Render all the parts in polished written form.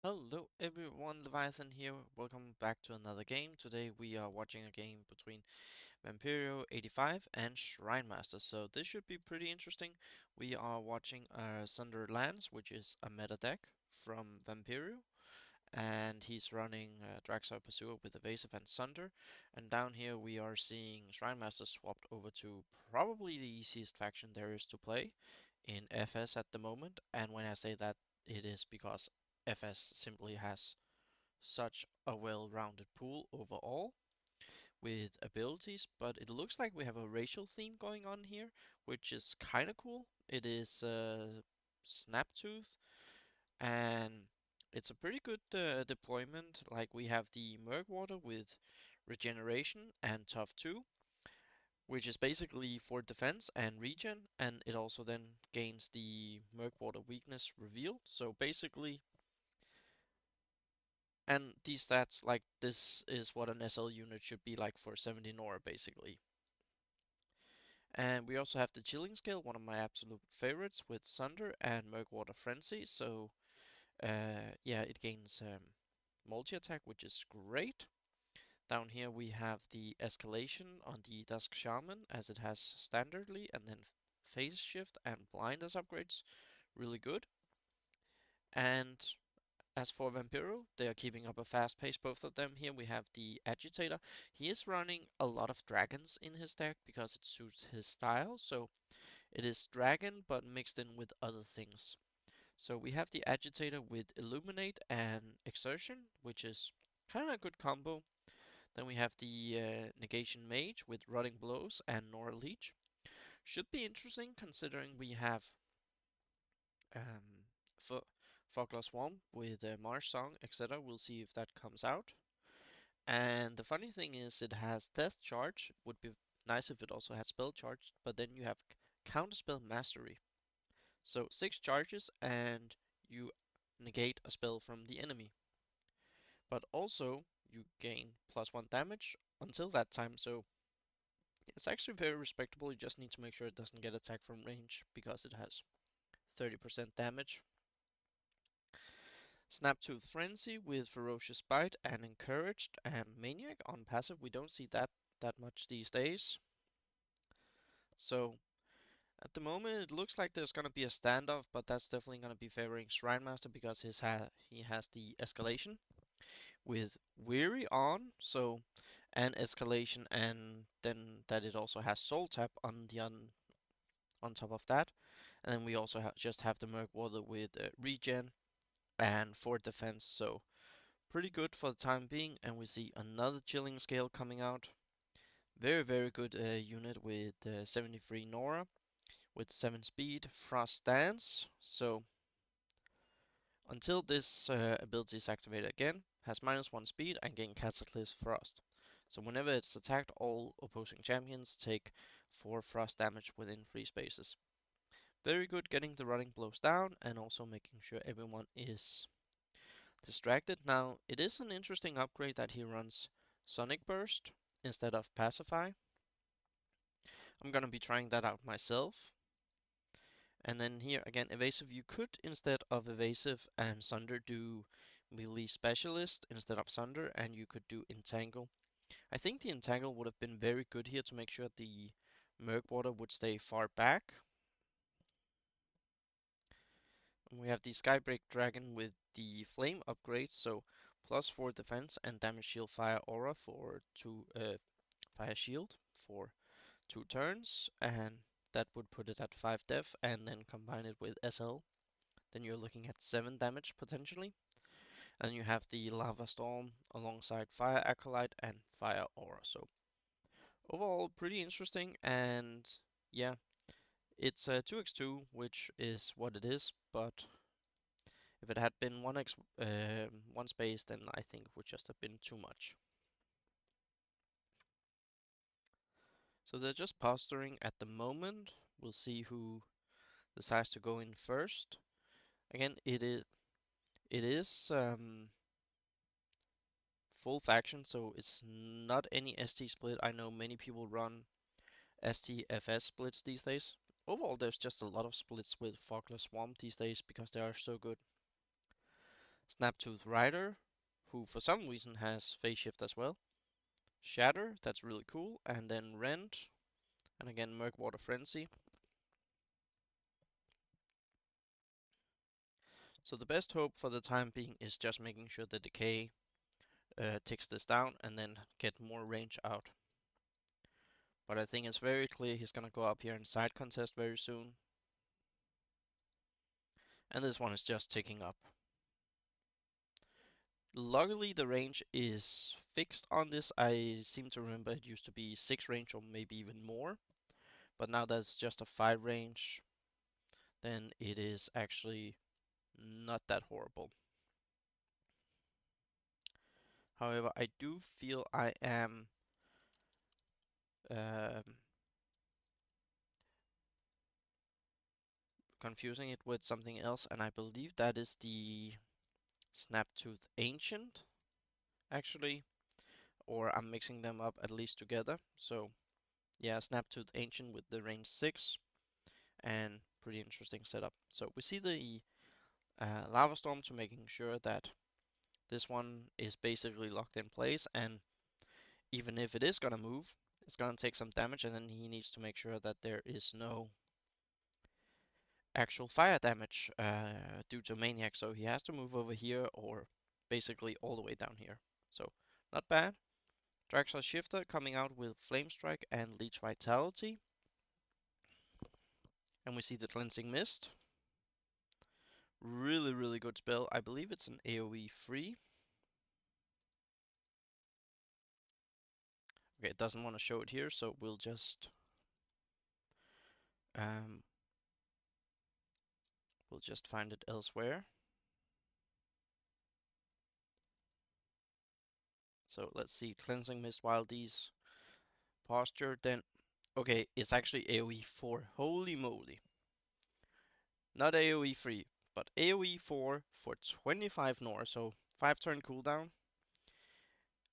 Hello everyone, Leviathan here. Welcome back to another game. Today we are watching a game between Vampiro85 and Shrinemaster. So this should be pretty interesting. We are watching Sunder Lands, which is a meta deck from Vampiro. And he's running Draxar Pursuer with Evasive and Sunder. And down here we are seeing Shrinemaster swapped over to probably the easiest faction there is to play in FS at the moment. And when I say that, it is because FS simply has such a well-rounded pool overall with abilities, but it looks like we have a racial theme going on here, which is kind of cool. It is Snaptooth, and it's a pretty good deployment. Like we have the Murkwater with regeneration and tough 2, which is basically for defense and regen, and it also then gains the Murkwater weakness revealed. So basically, and these stats, like this is what an SL unit should be like for 70 Nora, basically. And we also have the Chilling Scale, one of my absolute favorites, with Sunder and Murkwater Frenzy. So, yeah, it gains multi-attack, which is great. Down here we have the Escalation on the Dusk Shaman, as it has standardly, and then Phase Shift and Blind as upgrades. Really good. And as for Vampiro, they are keeping up a fast pace, both of them. Here we have the Agitator. He is running a lot of dragons in his deck because it suits his style, so it is dragon but mixed in with other things. So we have the Agitator with Illuminate and Exertion, which is kind of a good combo. Then we have the Negation Mage with Rotting Blows and Nora Leech. Should be interesting considering we have um, for Folklore Swamp with Marsh Song, etc. We'll see if that comes out. And the funny thing is, it has Death Charge. Would be nice if it also had Spell Charge, but then you have Counterspell Mastery. So 6 charges and you negate a spell from the enemy. But also you gain +1 damage until that time, so it's actually very respectable. You just need to make sure it doesn't get attacked from range because it has 30% damage. Snaptooth Frenzy with Ferocious Bite and Encouraged and Maniac on passive. We don't see that much these days. So at the moment it looks like there's gonna be a standoff, but that's definitely gonna be favoring Shrinemaster because he has the escalation with Weary on, so and escalation, and then that it also has Soul Tap on the on top of that. And then we also just have the Murkwater with regen and for defense, so pretty good for the time being. And we see another Chilling Scale coming out. Very, very good unit with 73 Nora, with 7 speed, Frost Dance. So until this ability is activated again, has -1 speed and gain Cataclysm Frost. So whenever it's attacked, all opposing champions take 4 frost damage within free spaces. Very good getting the running blows down and also making sure everyone is distracted. Now, it is an interesting upgrade that he runs Sonic Burst instead of Pacify. I'm gonna be trying that out myself. And then here again, Evasive, you could instead of Evasive and Sunder do Melee Specialist instead of Sunder, and you could do Entangle. I think the Entangle would have been very good here to make sure the Murkwater would stay far back. And we have the Skybreak Dragon with the Flame upgrade, so +4 defense and damage shield fire aura for 2 fire shield for 2 turns, and that would put it at 5 def, and then combine it with SL. Then you're looking at 7 damage potentially. And you have the Lava Storm alongside Fire Acolyte and Fire Aura. So overall, pretty interesting. And yeah, it's a 2x2, which is what it is. But if it had been 1 space, then I think it would just have been too much. So they're just posturing at the moment. We'll see who decides to go in first. Again, it is full faction, so it's not any ST split. I know many people run STFS splits these days. Overall, there's just a lot of splits with Folklore Swamp these days because they are so good. Snaptooth Rider, who for some reason has phase shift as well. Shatter, that's really cool. And then Rend, and again Murkwater Frenzy. So the best hope for the time being is just making sure the Decay takes this down and then get more range out. But I think it's very clear he's gonna go up here in side contest very soon. And this one is just ticking up. Luckily the range is fixed on this. I seem to remember it used to be 6 range or maybe even more. But now that's just a 5 range. Then it is actually not that horrible. However, I do feel I am confusing it with something else, and I believe that is the Snaptooth Ancient, actually, or I'm mixing them up at least together. So, yeah, Snaptooth Ancient with the range 6, and pretty interesting setup. So we see the Lava Storm to making sure that this one is basically locked in place, and even if it is gonna move, it's gonna take some damage, and then he needs to make sure that there is no actual fire damage due to Maniac, so he has to move over here or basically all the way down here. So, not bad. Draxler Shifter coming out with Flame Strike and Leech Vitality. And we see the Cleansing Mist. Really, really good spell. I believe it's an AoE free. Okay, it doesn't want to show it here, so we'll just um, find it elsewhere. So let's see, Cleansing Mist while these posture, then okay, it's actually AoE 4. Holy moly. Not AoE free, but AoE 4 for 25 Nor, so 5 turn cooldown.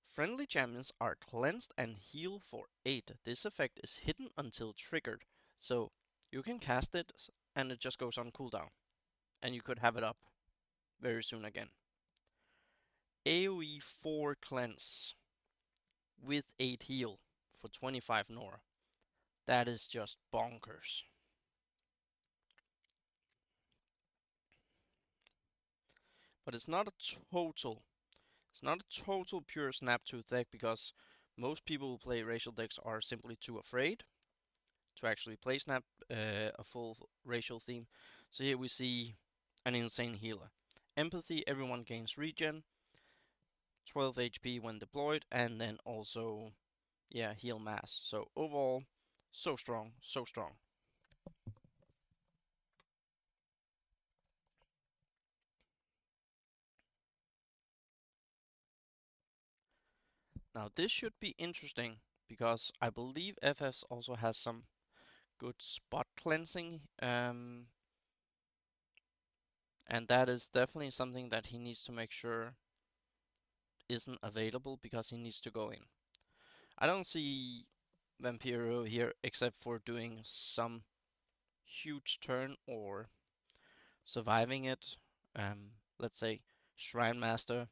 Friendly champions are cleansed and heal for 8. This effect is hidden until triggered, so you can cast it and it just goes on cooldown. And you could have it up very soon again. AoE 4 cleanse with 8 heal for 25 Nor. That is just bonkers. But it's not a total pure Snaptooth deck because most people who play racial decks are simply too afraid to actually play a full racial theme. So here we see an insane healer. Empathy, everyone gains regen, 12 HP when deployed, and then also, yeah, heal mass. So overall, so strong, so strong. Now this should be interesting because I believe FS also has some good spot cleansing, and that is definitely something that he needs to make sure isn't available because he needs to go in. I don't see Vampiro here except for doing some huge turn or surviving it. Let's say Shrinemaster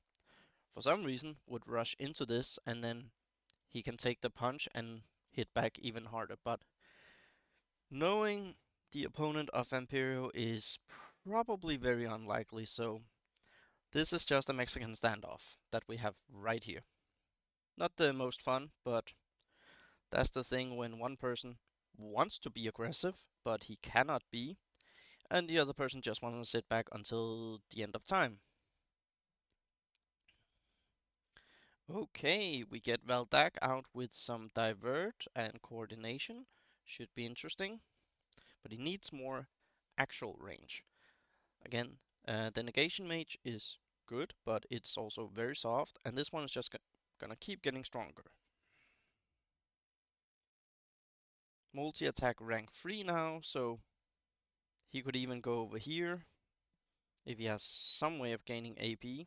for some reason would rush into this and then he can take the punch and hit back even harder. But knowing the opponent of Vampiro is probably very unlikely, so this is just a Mexican standoff that we have right here. Not the most fun, but that's the thing when one person wants to be aggressive, but he cannot be, and the other person just wants to sit back until the end of time. Okay, we get Valdak out with some divert and coordination. Should be interesting, but he needs more actual range. Again, the negation mage is good, but it's also very soft, and this one is just gonna keep getting stronger. Multi-attack rank 3 now, so he could even go over here. If he has some way of gaining AP,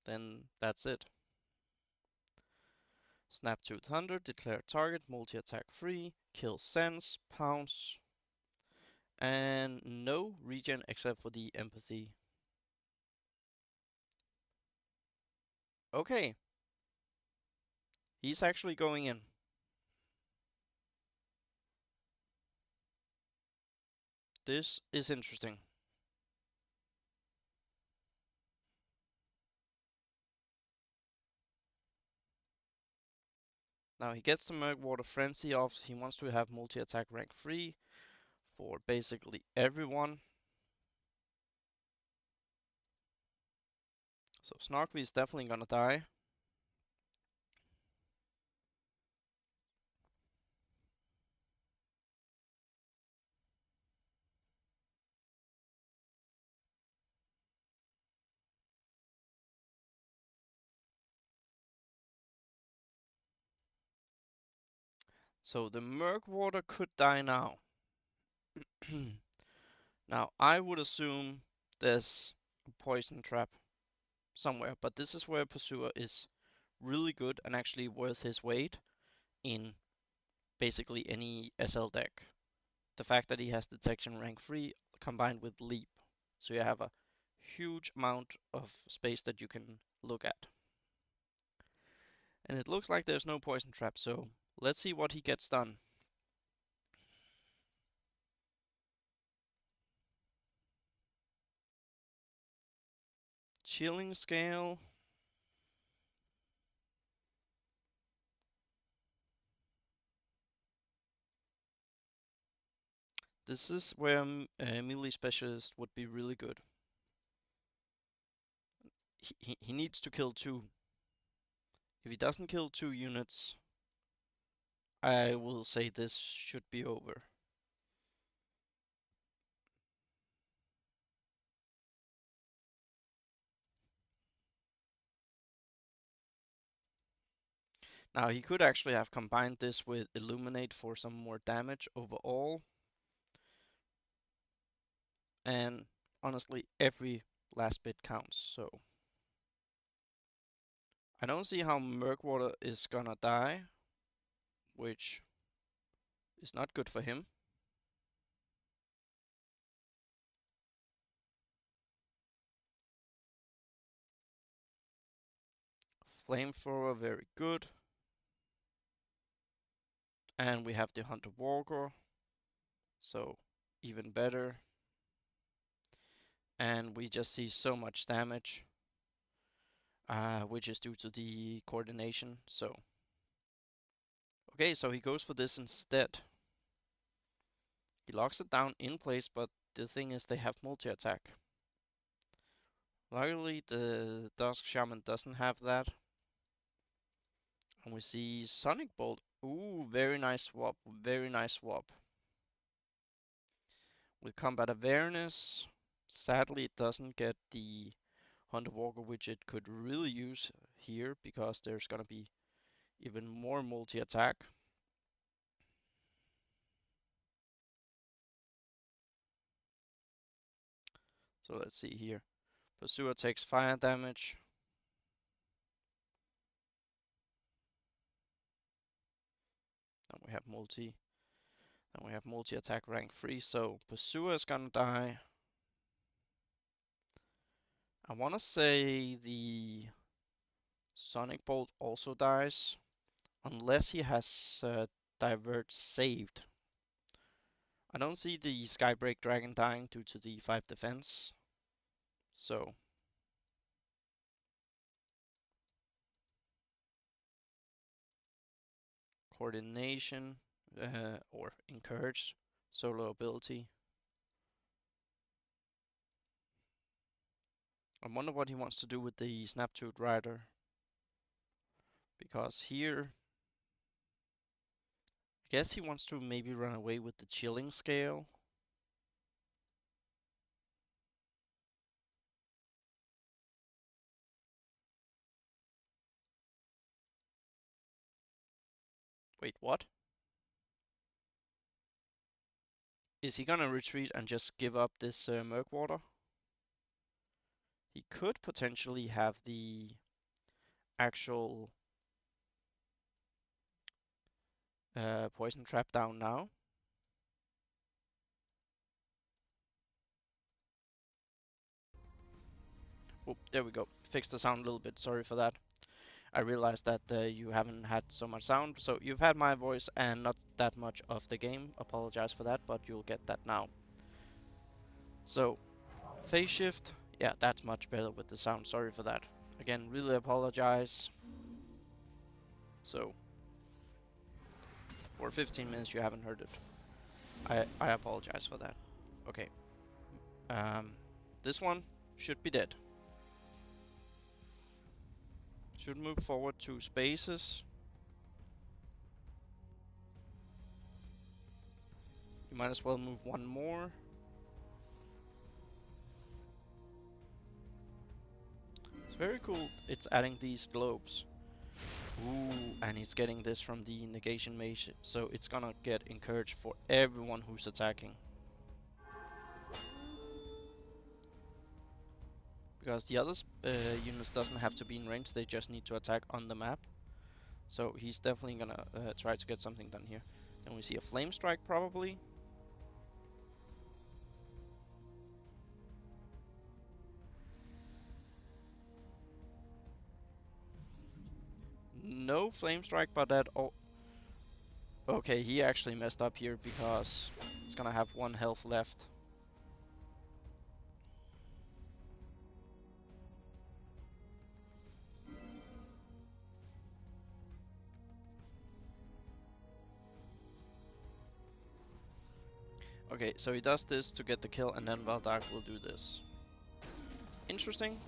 then that's it. Snap 200, declare target, multi-attack free, kill sense, pounce, and no regen except for the empathy. Okay, he's actually going in. This is interesting. Now he gets the Murkwater Frenzy off. He wants to have multi-attack rank 3 for basically everyone. So Snarkvi is definitely gonna die. So the Murkwater could die now. Now I would assume there's a poison trap somewhere, but this is where Pursuer is really good and actually worth his weight in basically any SL deck. The fact that he has detection rank 3 combined with leap. So you have a huge amount of space that you can look at. And it looks like there's no poison trap, so let's see what he gets done. Chilling Scale. This is where melee specialist would be really good. He needs to kill 2. If he doesn't kill 2 units, I will say this should be over. Now he could actually have combined this with Illuminate for some more damage overall. And honestly, every last bit counts, so I don't see how Murkwater is gonna die, which is not good for him. Flamethrower, very good. And we have the Hunter Walker, so even better. And we just see so much damage, which is due to the coordination. So, okay, so he goes for this instead. He locks it down in place, but the thing is they have multi-attack. Luckily, the Dusk Shaman doesn't have that. And we see Sonic Bolt. Ooh, very nice swap. Very nice swap. With Combat Awareness, sadly it doesn't get the Hunter Walker, which it could really use here because there's gonna be even more multi-attack. So let's see here. Pursuer takes fire damage. Then we have multi-attack rank 3, so Pursuer is gonna die. I wanna say the Sonic Bolt also dies, unless he has Divert saved. I don't see the Skybreak Dragon dying due to the 5 defense, so coordination or encouraged solo ability. I wonder what he wants to do with the Snaptooth Rider, because here I guess he wants to maybe run away with the Chilling Scale. Wait, what? Is he gonna retreat and just give up this Murkwater? He could potentially have the actual poison trap down now. Oh, there we go. Fixed the sound a little bit. Sorry for that. I realized that you haven't had so much sound, so you've had my voice and not that much of the game. Apologize for that, but you'll get that now. So, phase shift, yeah, that's much better with the sound. Sorry for that. Again, really apologize. So, for 15 minutes you haven't heard it. I apologize for that. Okay. This one should be dead. Should move forward 2 spaces. You might as well move 1 more. It's very cool. It's adding these globes. Ooh, and it's getting this from the negation mage, so it's gonna get encouraged for everyone who's attacking. Because the other units doesn't have to be in range, they just need to attack on the map. So he's definitely gonna try to get something done here. Then we see a flame strike probably. No flame strike, but that okay, he actually messed up here because it's gonna have 1 health left. Okay, so he does this to get the kill, and then Valdark will do this. Interesting.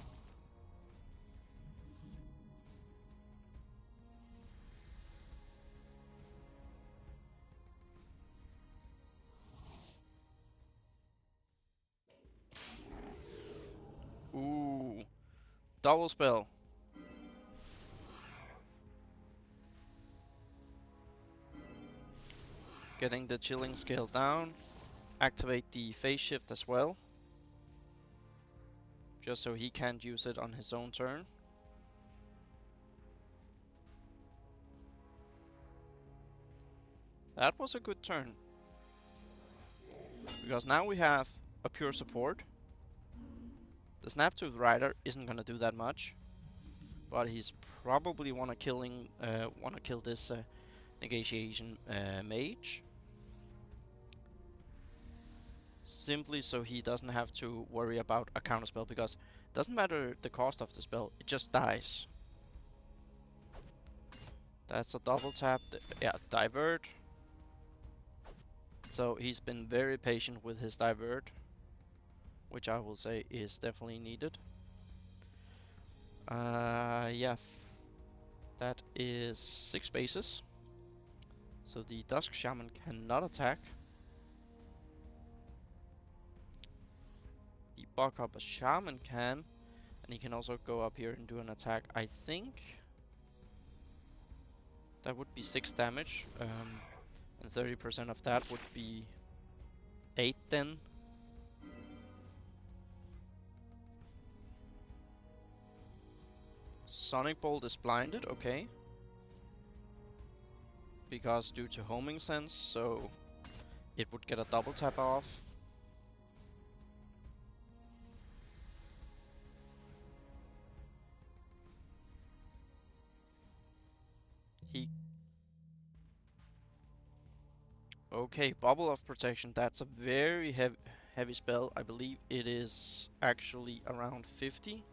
Ooh. Double spell. Getting the chilling scale down. Activate the phase shift as well. Just so he can't use it on his own turn. That was a good turn. Because now we have a pure support. The Snaptooth Rider isn't gonna do that much. But he's probably wanna kill this negation mage. Simply so he doesn't have to worry about a counterspell, because it doesn't matter the cost of the spell, it just dies. That's a double tap. Yeah, divert. So he's been very patient with his divert, which I will say is definitely needed. Yeah, that is 6 spaces. So the Dusk Shaman cannot attack. The Buckhopper Shaman can, and he can also go up here and do an attack. I think that would be 6 damage, and 30% of that would be 8 then. Sonic Bolt is blinded, okay. Because due to homing sense, so it would get a double tap off. Okay, Bubble of Protection, that's a very heavy spell. I believe it is actually around 50.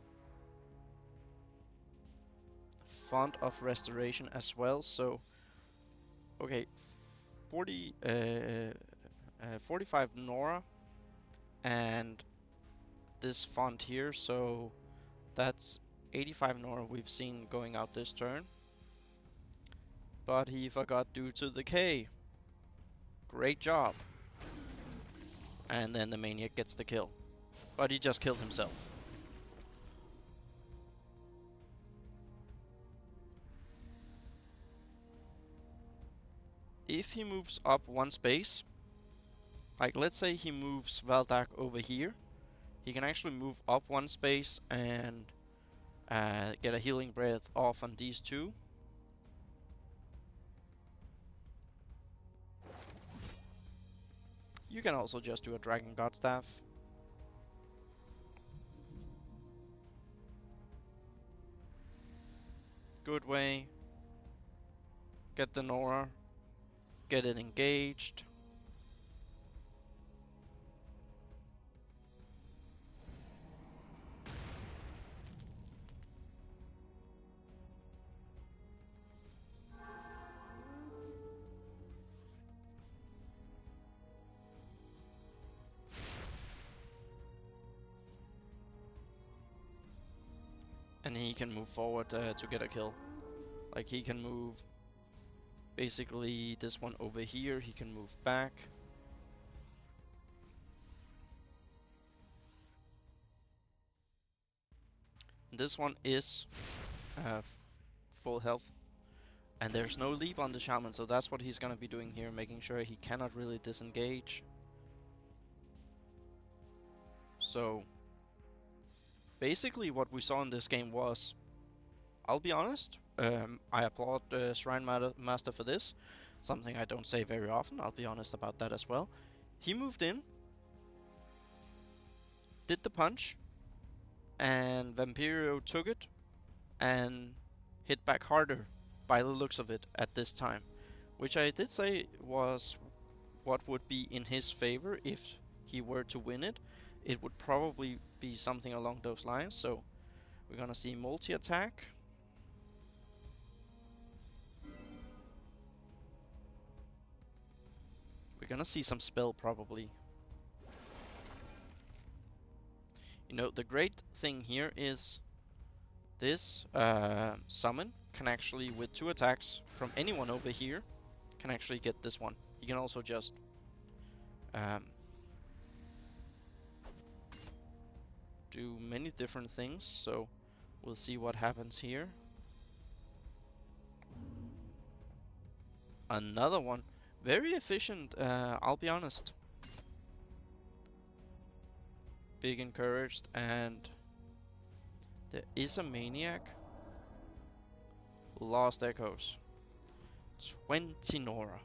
Font of Restoration as well, so... Okay, 45 Nora, and this font here, so that's 85 Nora we've seen going out this turn. But he forgot due to the K. Great job. And then the Maniac gets the kill. But he just killed himself. If he moves up 1 space, like let's say he moves Valdark over here, he can actually move up 1 space and get a Healing Breath off on these 2. You can also just do a Dragon God Staff. good way. Get the Nora. Get it engaged. And he can move forward to get a kill. Like, he can move basically this one over here. He can move back. This one is full health. And there's no leap on the shaman, so that's what he's gonna be doing here, making sure he cannot really disengage. So basically what we saw in this game was, I'll be honest, I applaud Shrinemaster for this. Something I don't say very often, I'll be honest about that as well. He moved in, did the punch, and Vampiro took it and hit back harder by the looks of it at this time. Which I did say was what would be in his favor if he were to win it. It would probably be something along those lines, so we're gonna see multi-attack. We're gonna see some spell probably. You know, the great thing here is this summon can actually, with 2 attacks from anyone over here, can actually get this one. He can also just do many different things, so we'll see what happens here. Another one. Very efficient, I'll be honest. Big encouraged, and there is a maniac. Lost Echoes. 20 Nora.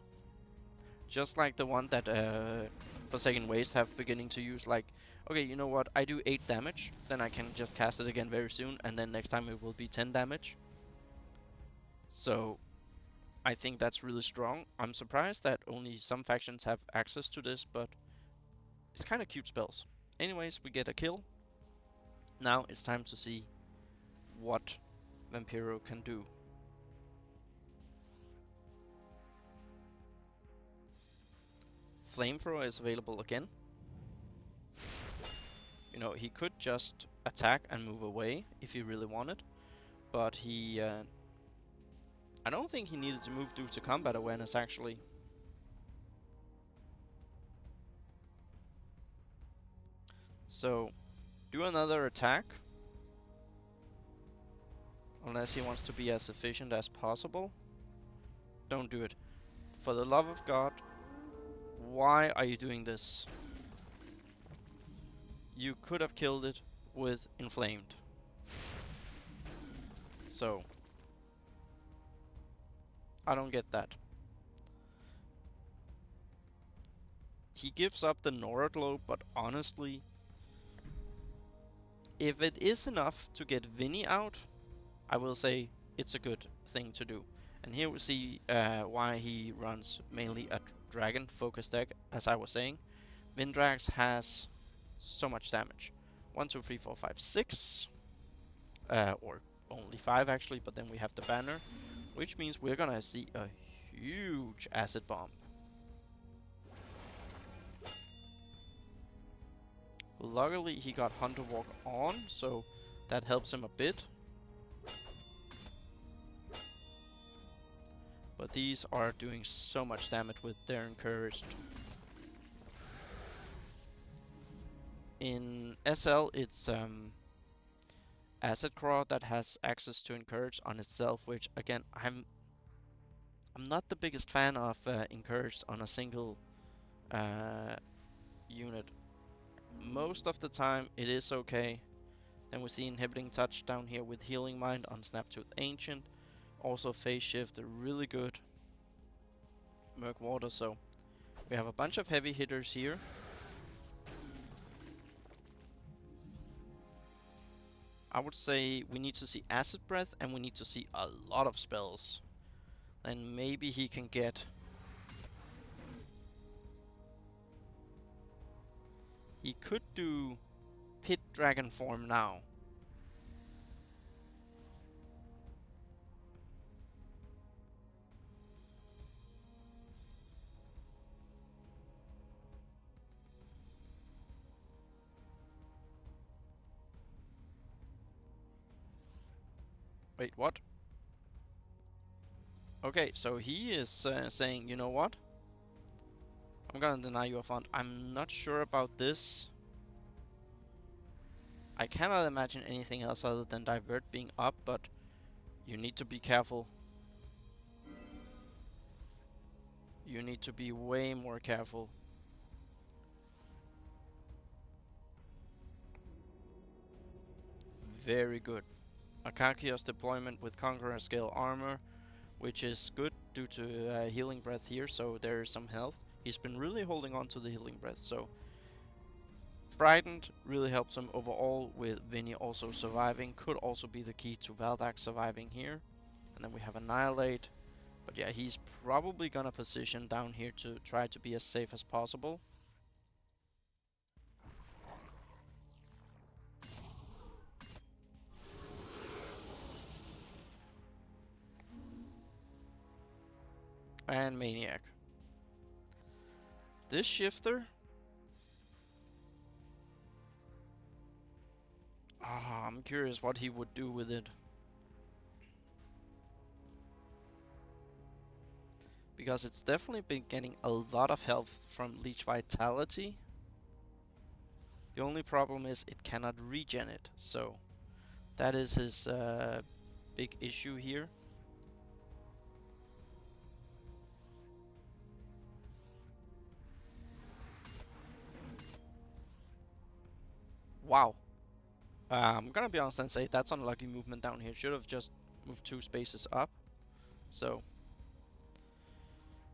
Just like the one that Forsaken Waste have beginning to use. Like, okay, you know what? I do 8 damage, then I can just cast it again very soon, and then next time it will be 10 damage. So I think that's really strong. I'm surprised that only some factions have access to this, but it's kind of cute spells. Anyways, we get a kill. Now it's time to see what Vampiro can do. Flamethrower is available again. You know, he could just attack and move away if he really wanted, but he I don't think he needed to move due to combat awareness, actually. So, do another attack. Unless he wants to be as efficient as possible. Don't do it. For the love of God, why are you doing this? You could have killed it with Inflamed. So, I don't get that. He gives up the Nora Globe, but honestly, if it is enough to get Vinny out, I will say it's a good thing to do. And here we see why he runs mainly a dragon focus deck, as I was saying. Vindrax has so much damage. 1, 2, 3, 4, 5, 6. Or only 5 actually, but then we have the banner. Which means we're gonna see a huge acid bomb. Luckily he got Hunter Walk on, so that helps him a bit. But these are doing so much damage with their encouraged. In SL it's Acid Craw that has access to encourage on itself, which again I'm not the biggest fan of encouraged on a single unit. Most of the time it is okay. Then we see Inhibiting Touch down here with Healing Mind on Snaptooth Ancient. Also Phase Shift, really good. Murk Water, so we have a bunch of heavy hitters here. I would say we need to see Acid Breath and we need to see a lot of spells. Then maybe he can get... He could do Pit Dragon form now. Wait, what? Okay, so he is saying, you know what? I'm gonna deny you a font. I'm not sure about this. I cannot imagine anything else other than Divert being up, but you need to be careful. You need to be way more careful. Very good. Akakios deployment with Conqueror scale armor, which is good due to healing breath here, so there is some health. He's been really holding on to the healing breath, so Frightened really helps him overall, with Vinny also surviving. Could also be the key to Valdak surviving here. And then we have Annihilate. But yeah, he's probably gonna position down here to try to be as safe as possible. And Maniac. This shifter... I'm curious what he would do with it. Because it's definitely been getting a lot of health from Leech Vitality. The only problem is it cannot regen it, so that is his big issue here. Wow. I'm gonna be honest and say that's unlucky movement down here. Should have just moved 2 spaces up. So,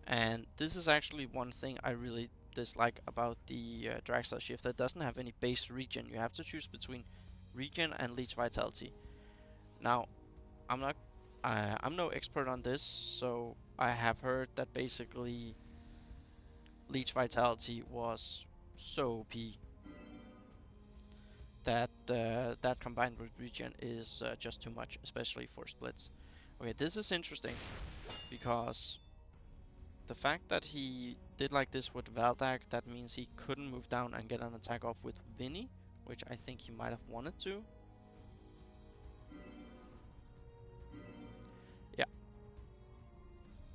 and this is actually one thing I really dislike about the Draxler shift. That doesn't have any base regen. You have to choose between regen and Leech Vitality. Now, I'm no expert on this, so I have heard that basically Leech Vitality was so OP that that combined with regen is just too much, especially for splits. Okay, this is interesting because the fact that he did like this with Valdak, that means he couldn't move down and get an attack off with Vinny, which I think he might have wanted to. Yeah.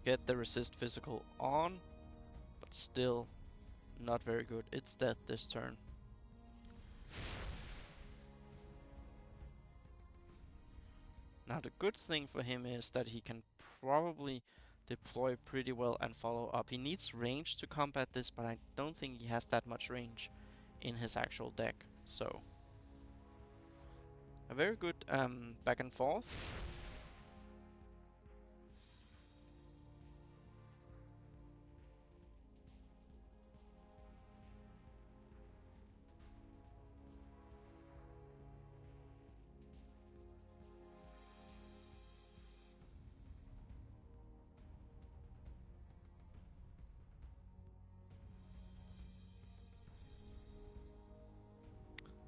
Get the resist physical on, but still not very good. It's dead this turn. Now the good thing for him is that he can probably deploy pretty well and follow up. He needs range to combat this, but I don't think he has that much range in his actual deck. So a very good back and forth.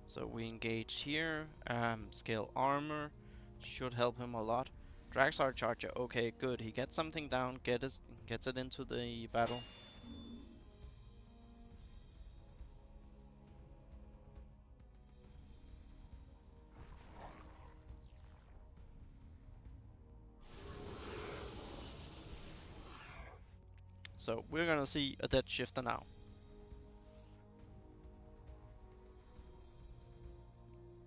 So we engage here. Scale armor should help him a lot. Draxar Charger. Okay, good. He gets something down. Gets it into the battle. So we're gonna see a dead shifter now.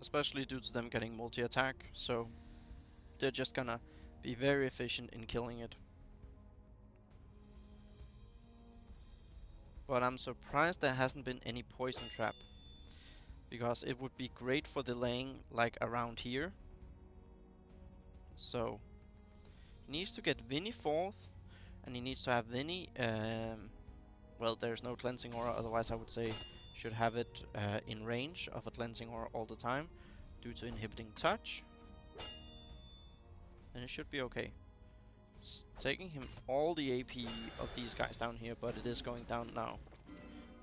Especially due to them getting multi-attack, so they're just gonna be very efficient in killing it. But I'm surprised there hasn't been any poison trap, because it would be great for delaying like around here. So he needs to get Vinny fourth, and he needs to have Vinny. Well, there's no cleansing aura, otherwise I would say should have it in range of a cleansing aura all the time. due to inhibiting touch. And it should be okay. It's taking him all the AP of these guys down here, but it is going down now.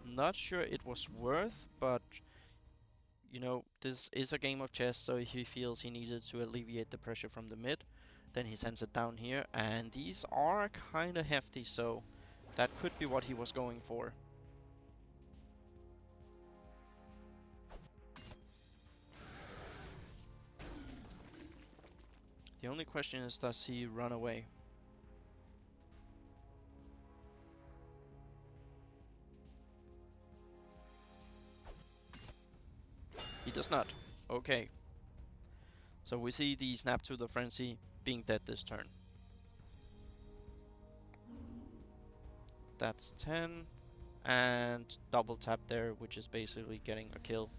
Not sure it was worth, but you know, this is a game of chess, so if he feels he needed to alleviate the pressure from the mid, then he sends it down here, and these are kinda hefty, so that could be what he was going for. The only question is, does he run away? He does not. Okay. So we see the snap to the frenzy being dead this turn. That's 10. And double tap there, which is basically getting a kill.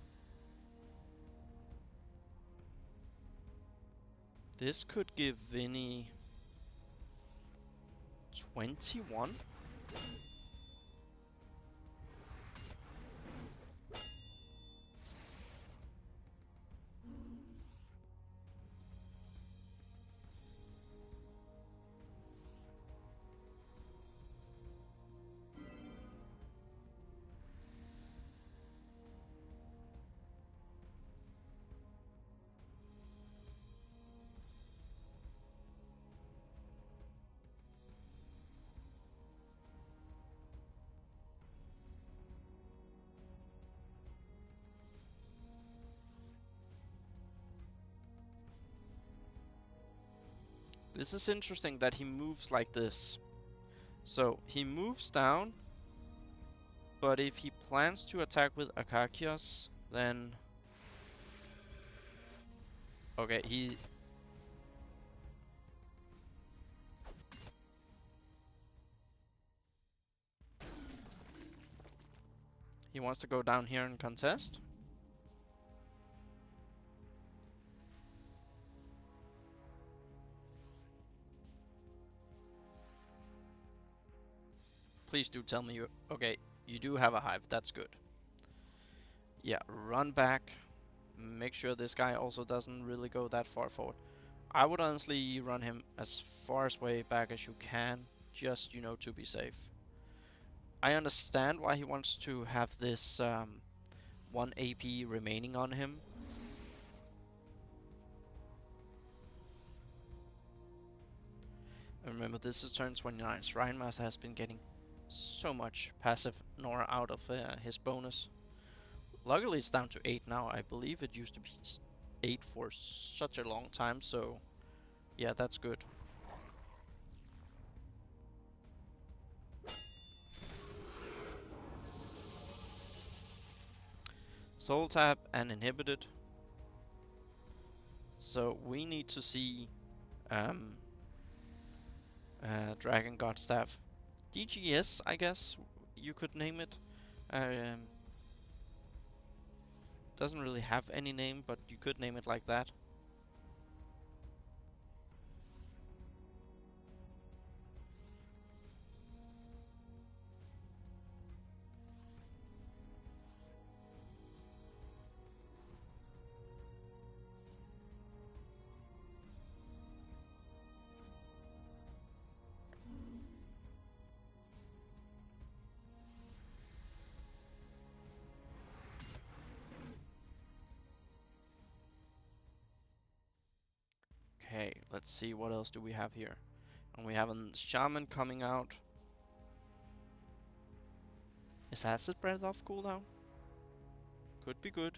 This could give Vinny 21. This is interesting that he moves like this. So, he moves down, but if he plans to attack with Akakios, then... Okay, he wants to go down here and contest. Please do tell me you... Okay, you do have a hive, that's good. Yeah, run back. Make sure this guy also doesn't really go that far forward. I would honestly run him as far as way back as you can, just, you know, to be safe. I understand why he wants to have this 1 AP remaining on him. And remember, this is turn 29. Shrinemaster has been getting so much passive Nora out of his bonus. Luckily, it's down to 8 now. I believe it used to be 8 for such a long time, so yeah, that's good. Soul tap and inhibited. So we need to see Dragon God Staff. DGS, I guess you could name it. Doesn't really have any name, but you could name it like that. Okay, let's see what else do we have here. And we have a Shaman coming out. Is Acid Breath off cooldown? Could be good.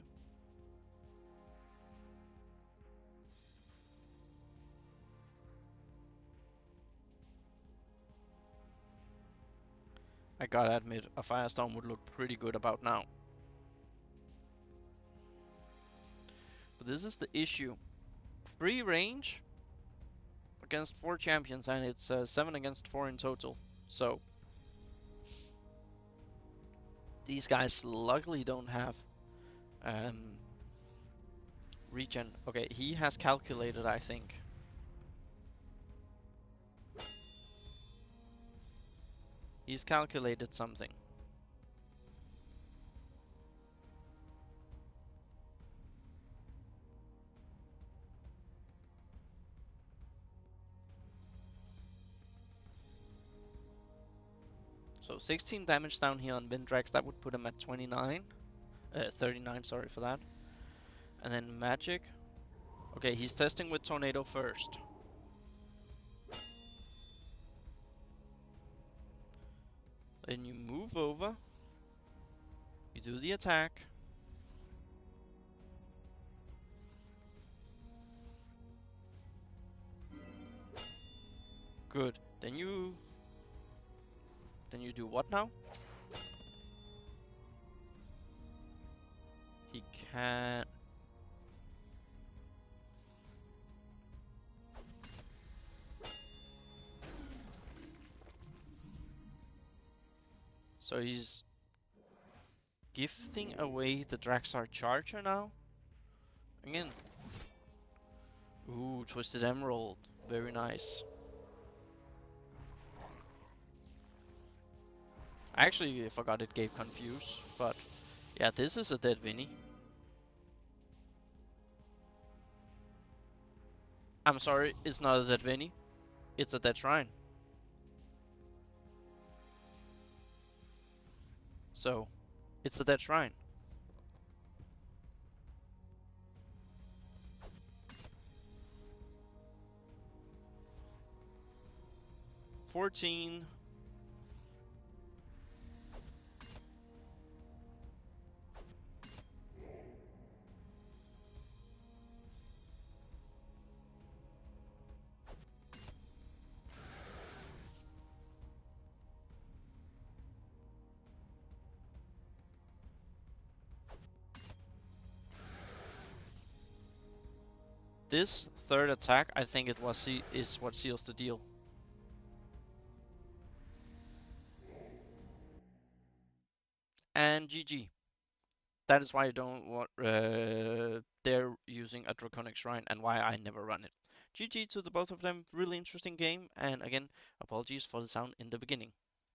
I gotta admit, a Firestorm would look pretty good about now. But this is the issue. Free range against 4 champions, and it's 7 against 4 in total. So these guys luckily don't have regen. Okay, he has calculated, I think. He's calculated something. So 16 damage down here on Vindrax. That would put him at 29. 39, sorry for that. And then magic. Okay, he's testing with Tornado first. Then you move over. You do the attack. Good. Then you do what now? He can't. So he's gifting away the Draxar Charger now. Again. Ooh, Twisted Emerald. Very nice. I actually forgot it gave Confuse, but yeah, this is a dead Vinny. I'm sorry, it's not a dead Vinny. It's a dead Shrine. So, it's a dead Shrine. $14. This third attack, I think it was is what seals the deal. And GG. That is why I don't want they're using a Draconic Shrine and why I never run it. GG to the both of them. Really interesting game. And again, apologies for the sound in the beginning.